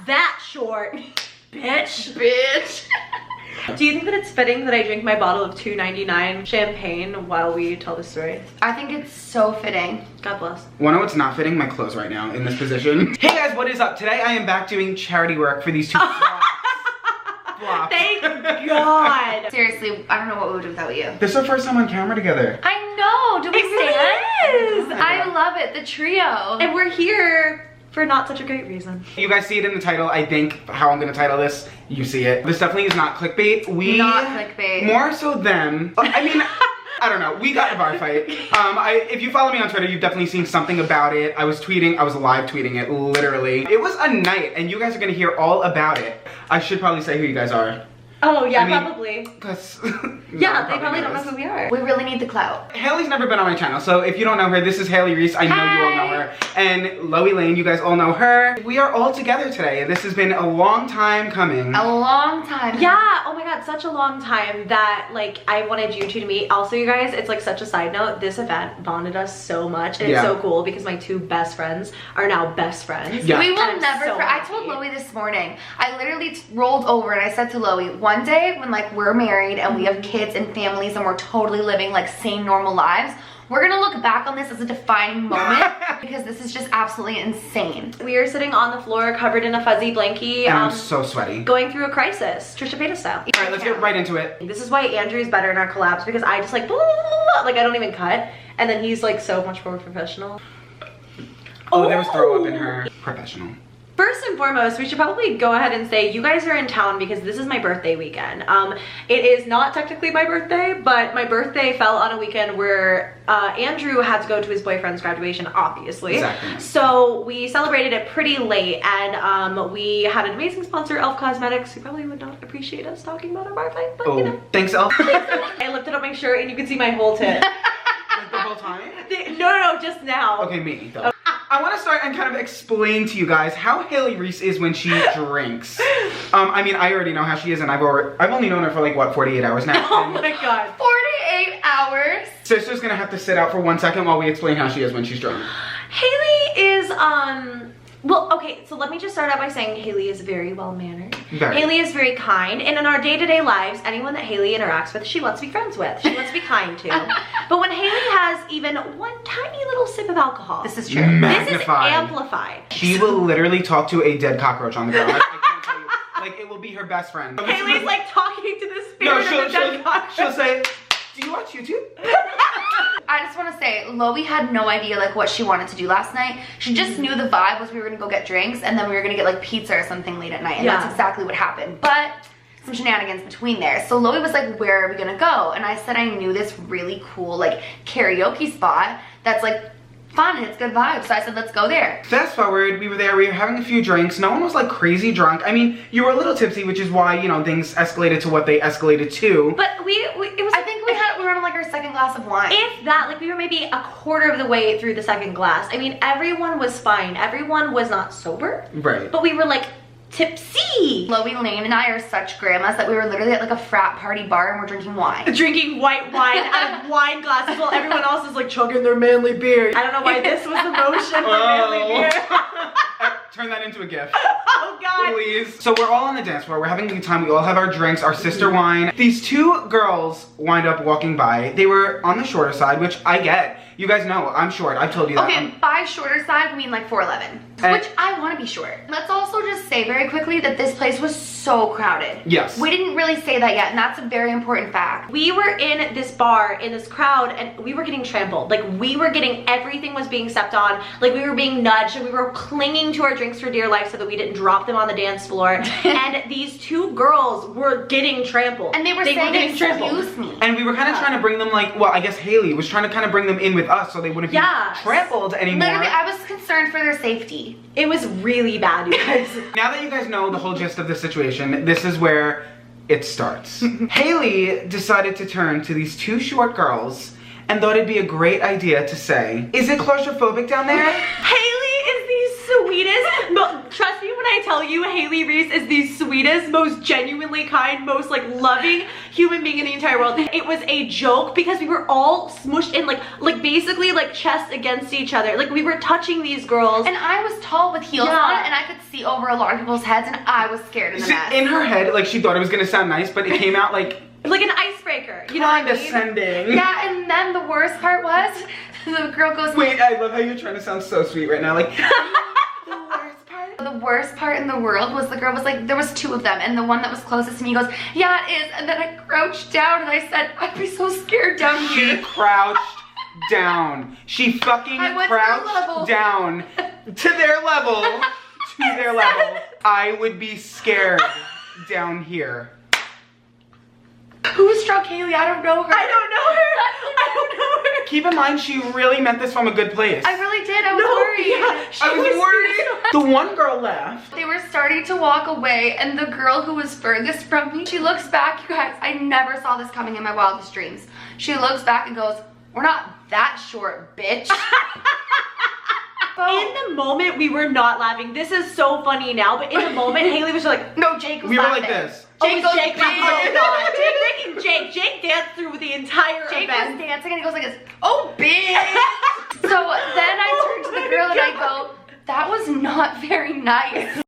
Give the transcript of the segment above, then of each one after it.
that short, bitch. Bitch. Do you think that it's fitting that I drink my bottle of $2.99 champagne while we tell the story? I think it's so fitting. God bless. Wanna know what's not fitting? My clothes right now in this position. Hey guys, what is up? Today I am back doing charity work for these two flops. Thank God. Seriously, I don't know what we would do without you. This is our first time on camera together. I know. Do we It stand? is. I love it. The trio. And we're here for not such a great reason. You guys see it in the title. I think how I'm gonna title this, you see it. This definitely is not clickbait. Not clickbait. More so them. I mean, I don't know. We got a bar fight. If you follow me on Twitter, you've definitely seen something about it. I was live tweeting it, literally. It was a night, and you guys are gonna hear all about it. I should probably say who you guys are. Oh yeah, I mean, probably. Because Yeah, they probably don't know who we are. We really need the clout. Haley's never been on my channel, so if you don't know her, this is Hailey Reese. I know you all know her. And LoeyLane, you guys all know her. We are all together today, and this has been a long time coming. A long time. Yeah, oh my God, such a long time that like I wanted you two to meet. Also, you guys, it's like such a side note, this event bonded us so much, and it's so cool because my two best friends are now best friends. Yeah. We will And I'm never, so I told Loey this morning, I literally rolled over and I said to Loey, one day when like we're married and we have kids and families and we're totally living like sane, normal lives, we're gonna look back on this as a defining moment because this is just absolutely insane. We are sitting on the floor covered in a fuzzy blankie. And I'm so sweaty. Going through a crisis, Trisha Paytas style. All right, let's get right into it. This is why Andrew's better in our collabs because I just like, blah, blah, blah, blah, like I don't even cut. And then he's like so much more professional. Oh, there was throw up in her. Professional. First and foremost, we should probably go ahead and say you guys are in town because this is my birthday weekend. It is not technically my birthday, but my birthday fell on a weekend where Andrew had to go to his boyfriend's graduation, obviously. Exactly. So we celebrated it pretty late, and we had an amazing sponsor, Elf Cosmetics, who probably would not appreciate us talking about our bar fight, but you know. Thanks, Elf. I lifted up my shirt and you can see my whole tit. Like the whole time? No, just now. Okay, me, though. I want to start and kind of explain to you guys how Hailey Reese is when she drinks. I mean, I already know how she is, and I've only known her for like, what, 48 hours now? Oh my God. 48 hours? Sister's gonna have to sit out for 1 second while we explain how she is when she's drunk. Haley is, well, okay, so let me just start out by saying Haley is very well-mannered. Haley is very kind, and in our day-to-day lives, anyone that Haley interacts with, she wants to be friends with. She wants to be kind to. But when Haley has even one tiny little sip of alcohol, This is true. this is amplified. She will literally talk to a dead cockroach on the ground. I can't tell you. Like, it will be her best friend. Haley's like talking to the spirit of the dead cockroach. She'll say, do you watch YouTube? I just want to say, Loey had no idea like what she wanted to do last night. She just knew the vibe was we were gonna go get drinks and then we were gonna get like pizza or something late at night, and that's exactly what happened. But some shenanigans between there. So Loey was like, where are we gonna go? And I said I knew this really cool like karaoke spot that's like fun and it's good vibes. So I said, let's go there. Fast forward, we were there, we were having a few drinks. No one was like crazy drunk. I mean, you were a little tipsy, which is why, you know, things escalated to what they escalated to. But it was. I think we were on like our second glass of wine. If that, like we were maybe a quarter of the way through the second glass. I mean, everyone was fine. Everyone was not sober. Right. But we were like tipsy. LoeyLane and I are such grandmas that we were literally at like a frat party bar and we're drinking wine. Drinking white wine out of wine glasses while everyone else is like chugging their manly beer. I don't know why this was the motion for manly beer. Turn that into a gift. Oh God. Please. So we're all on the dance floor. We're having a good time. We all have our drinks, our sister wine. These two girls wind up walking by. They were on the shorter side, which I get. You guys know I'm short. I've told you that. Okay, by shorter side, we mean like 4'11", which I want to be short. Let's also just say very quickly that this place was so crowded. Yes. We didn't really say that yet, and that's a very important fact. We were in this bar, in this crowd, and we were getting trampled. Like, we were getting, everything was being stepped on. Like, we were being nudged, and we were clinging to our drinks for dear life so that we didn't drop them on the dance floor. And these two girls were getting trampled. And they were saying, excuse me. And we were kind of trying to bring them like, well, I guess Hailey was trying to kind of bring them in with us so they wouldn't be trampled anymore. Literally, I was concerned for their safety. It was really bad, you guys. Now that you guys know the whole gist of the situation, this is where it starts. Hailey decided to turn to these two short girls and thought it'd be a great idea to say, is it claustrophobic down there? Hailey is the sweetest, trust me when I tell you, Hailey Reese is the sweetest, most genuinely kind, most like loving human being in the entire world. It was a joke because we were all smushed in like basically like chest against each other. Like we were touching these girls. And I was tall with heels on, and I could see over a lot of people's heads, and I was scared in the mess. In her head, like she thought it was gonna sound nice, but it came out like an icebreaker. You know what I mean? Condescending. Yeah, and then the worst part was the girl goes, wait, I love how you're trying to sound so sweet right now. Like the worst part in the world was the girl was like, there was two of them, and the one that was closest to me goes, yeah, it is. And then I crouched down and I said, I'd be so scared down here. She crouched down. She fucking crouched down to their level. To their level. I would be scared down here. Who struck Hailey? I don't know her. I don't know her. I don't know her. Keep in mind, she really meant this from a good place. I really did. I was worried. Yeah, I was worried. The one girl left. They were starting to walk away, and the girl who was furthest from me, she looks back, you guys, I never saw this coming in my wildest dreams. She looks back and goes, we're not that short, bitch. In the moment, we were not laughing. This is so funny now, but in the moment, Hailey was like, no, Jake was we laughing. were like this. Jake goes, Jake, oh god. Jake making Jake danced through the entire Jake event. was dancing and he goes like this, oh bitch. So then I turned to the girl and I go, that was not very nice.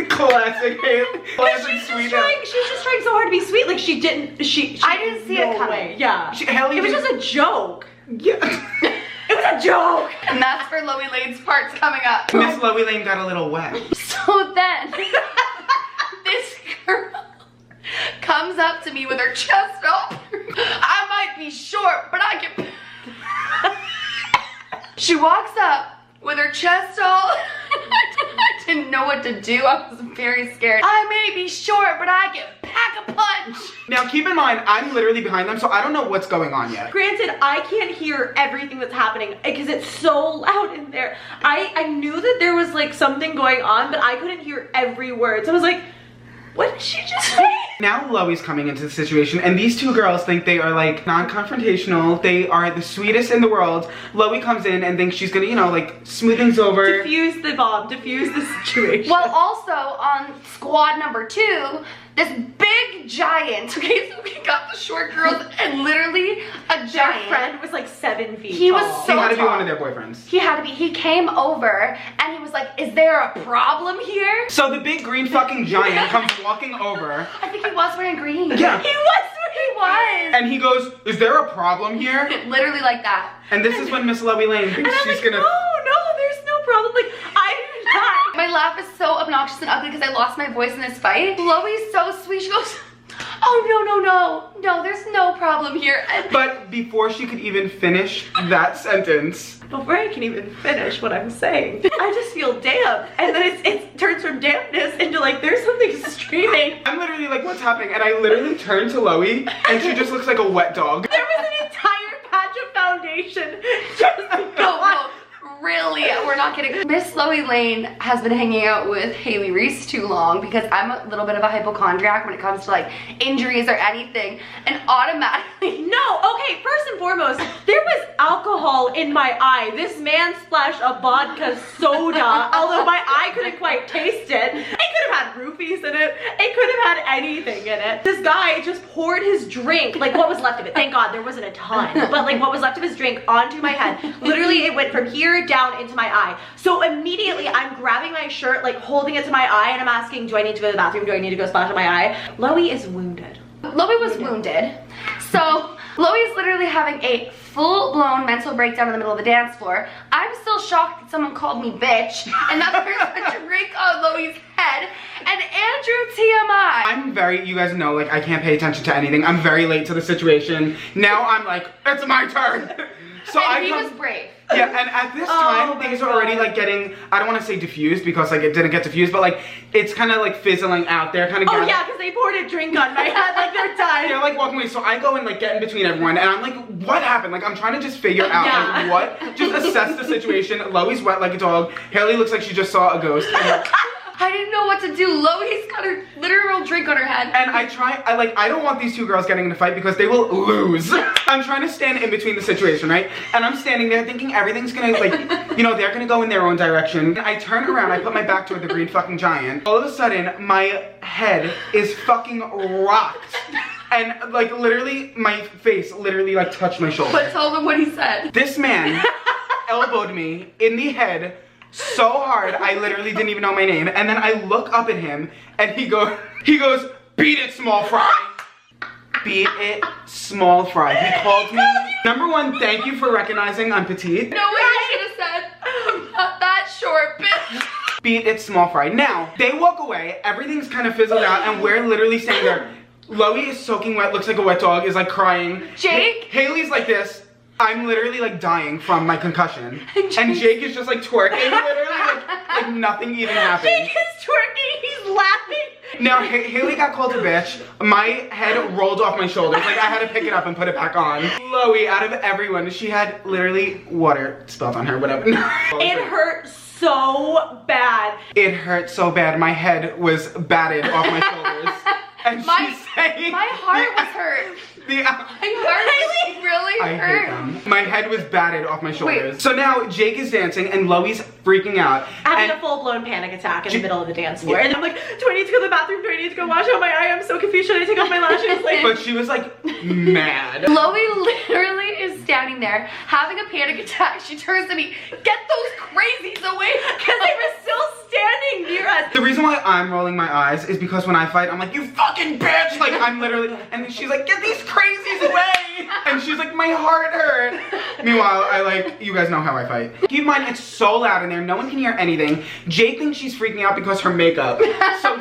Classic Hailey. Classic She's sweet. just trying so hard to be sweet. Like she didn't, I didn't see it coming. Yeah. Hailey it was just a joke. Yeah. It was a joke. And that's for LoeyLane's parts coming up. Miss LoeyLane got a little wet. So then, this girl comes up to me with her chest up. I might be short, but I can... She walks up with her chest all... I didn't know what to do. I was very scared. I may be short, but I can pack a punch. Now keep in mind, I'm literally behind them, so I don't know what's going on yet. Granted, I can't hear everything that's happening because it's so loud in there. I knew that there was like something going on, but I couldn't hear every word. So I was like, what did she just say? Now Loey's coming into the situation, and these two girls think they are like non-confrontational. They are the sweetest in the world. Loey comes in and thinks she's gonna, you know, like smooth things over. Diffuse the bomb, diffuse the situation. Well, also on squad number 2, this big giant, okay, so we got the short girls and literally a giant. Their friend was like 7 feet He tall. was so He had to be tall. one of their boyfriends. He had to be. He came over and he was like, is there a problem here? So the big green fucking giant comes walking over. I think he was wearing green. Yeah. He was. And he goes, is there a problem here? Literally like that. And this is when Miss LoeyLane thinks And I'm she's like, gonna... no, there's no problem. Like, I'm not. My laugh is so obnoxious and ugly because I lost my voice in this fight. Loey's so sweet. She goes, oh, no, there's no problem here. And But before she could even finish that sentence... Before I can even finish what I'm saying, I just feel damp. And then it turns from dampness into like, there's something streaming. I'm literally like, what's happening? And I literally turn to Loey, and she just looks like a wet dog. There was an entire patch of foundation just no, really, we're not kidding. Miss LoeyLane has been hanging out with Hailey Reese too long because I'm a little bit of a hypochondriac when it comes to like injuries or anything, and automatically... No, okay, first and foremost, there was alcohol in my eye. This man splashed a vodka soda, although my eye couldn't quite taste it. It could have had roofies in it. It could have had anything in it. This guy just poured his drink, like what was left of it. Thank God there wasn't a ton, but like what was left of his drink onto my head. Literally, it went from here down into my eye. So immediately I'm grabbing my shirt, like holding it to my eye, and I'm asking, do I need to go to the bathroom? Do I need to go splash on my eye? Loey is wounded. Loey was wounded. So Loey's literally having a full-blown mental breakdown in the middle of the dance floor. I'm still shocked that someone called me bitch, and that there's a drink on Loey's head. And AndrewTMI. I'm very, you guys know, like I can't pay attention to anything. I'm very late to the situation. Now I'm like, it's my turn. So and he was brave. Yeah, and at this time, things are already like getting, I don't want to say diffused because like it didn't get diffused, but like it's kind of like fizzling out there, kind of. Oh yeah, because they poured a drink on my head, like they're done. They're like walking away, so I go and like get in between everyone, and I'm like, what happened? Like I'm trying to just figure out like what, just assess the situation. Loey's wet like a dog. Hailey looks like she just saw a ghost. And, like, I didn't know what to do. Loey's got a literal drink on her head. And I don't want these two girls getting in a fight because they will lose. I'm trying to stand in between the situation, right? And I'm standing there thinking everything's gonna, like, you know, they're gonna go in their own direction. I turn around, I put my back toward the green fucking giant. All of a sudden, my head is fucking rocked. And, like, literally, my face literally, like, touched my shoulder. But tell them what he said. This man elbowed me in the head so hard, I literally didn't even know my name. And then I look up at him, and he goes, beat it, small fry. Beat it, small fry. He called me. Number one, thank you for recognizing I'm petite. No way you should have said, I'm not that short, bitch. Beat it, small fry. Now, they walk away, everything's kind of fizzled out, and we're literally standing there. Loey is soaking wet, looks like a wet dog, is like crying. Jake? Haley's like this. I'm literally like dying from my concussion. And Jake is just like twerking, literally like nothing even happened. Jake is twerking, he's laughing. Now, Hailey got called a bitch. My head rolled off my shoulders. Like, I had to pick it up and put it back on. Loey, out of everyone, she had literally water spilled on her, whatever. It hurt so bad. It hurt so bad. My head was batted off my shoulders. And she's saying... My heart was hurt. My heart was really hurt. I hate them. My head was batted off my shoulders. Wait. So now Jake is dancing and Loey's freaking out. Having a full-blown panic attack in the middle of the dance floor. Yeah. And I'm like, do I need to go to the bathroom? Do I need to go wash out my eye? I'm so confused. Should I take off my lashes? Like, but she was like mad. Loey literally is standing there having a panic attack. She turns to me, get those crazies away. Because they were still standing near us. The reason why I'm rolling my eyes is because when I fight, I'm like, you fucking bitch! Like, I'm literally, and she's like, get these crazies away! And she's like, my heart hurt. Meanwhile, you guys know how I fight. Keep in mind, it's so loud in there, no one can hear anything. Jake thinks she's freaking out because her makeup. So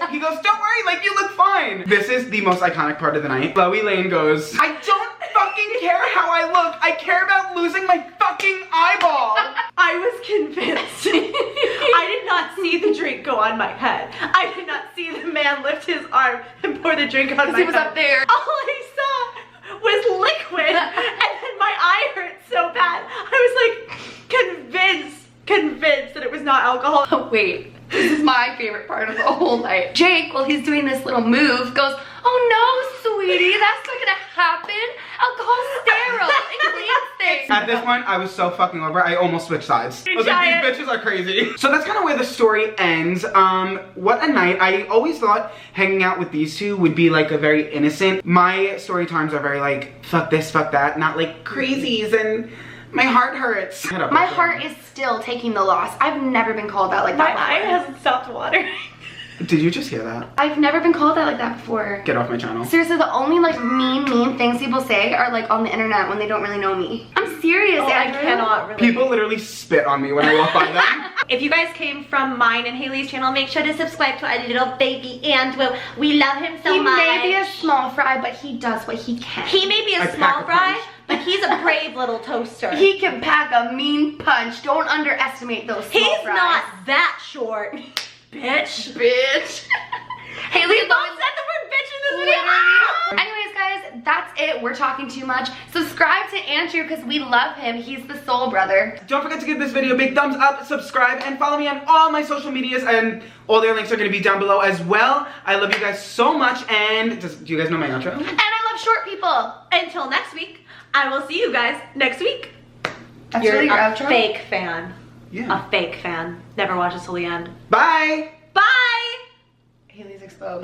he goes, don't worry, like, you look fine. This is the most iconic part of the night. LoeyLane goes, I don't fucking care how I look. I care about losing my fucking eyeball. I was convinced. I did not see the drink go on my head. I did not see the man lift his arm and pour the drink on my head. He was up there. All I saw was liquid, and then my eye hurt so bad. I was like convinced that it was not alcohol. Oh, wait, this is my favorite part of the whole night. Jake, while he's doing this little move, goes, oh no, sweetie, that's not gonna happen. Alcohol's sterile, it cleans things. At this point, I was so fucking over, I almost switched sides. I was like, these bitches are crazy. So that's kind of where the story ends. What a night. I always thought hanging out with these two would be like a very innocent. My story times are very like, fuck this, fuck that, not like crazies, and my heart hurts. My heart is still taking the loss. I've never been called that like that before. My eye hasn't stopped watering. Did you just hear that? I've never been called that like that before. Get off my channel. Seriously, the only like mean things people say are like on the internet when they don't really know me. I'm serious, Andrew. I cannot really. People literally spit on me when I walk by them. If you guys came from mine and Hailey's channel, make sure to subscribe to our little baby Andrew. We love him so much. He may be a small fry, but he does what he can. He may be a small fry, but he's a brave little toaster. He can pack a mean punch. Don't underestimate those small fries. He's not that short. Bitch. Hailey, don't said the word bitch in this video. Anyways, guys, that's it. We're talking too much. Subscribe to Andrew because we love him. He's the soul brother. Don't forget to give this video a big thumbs up, subscribe, and follow me on all my social medias, and all their links are going to be down below as well. I love you guys so much, and do you guys know my outro? And I love short people. Until next week, I will see you guys next week. That's You're really your a outro? fake fan. Yeah. A fake fan. Never watches till the end. Bye. Bye. Hailey's exposed.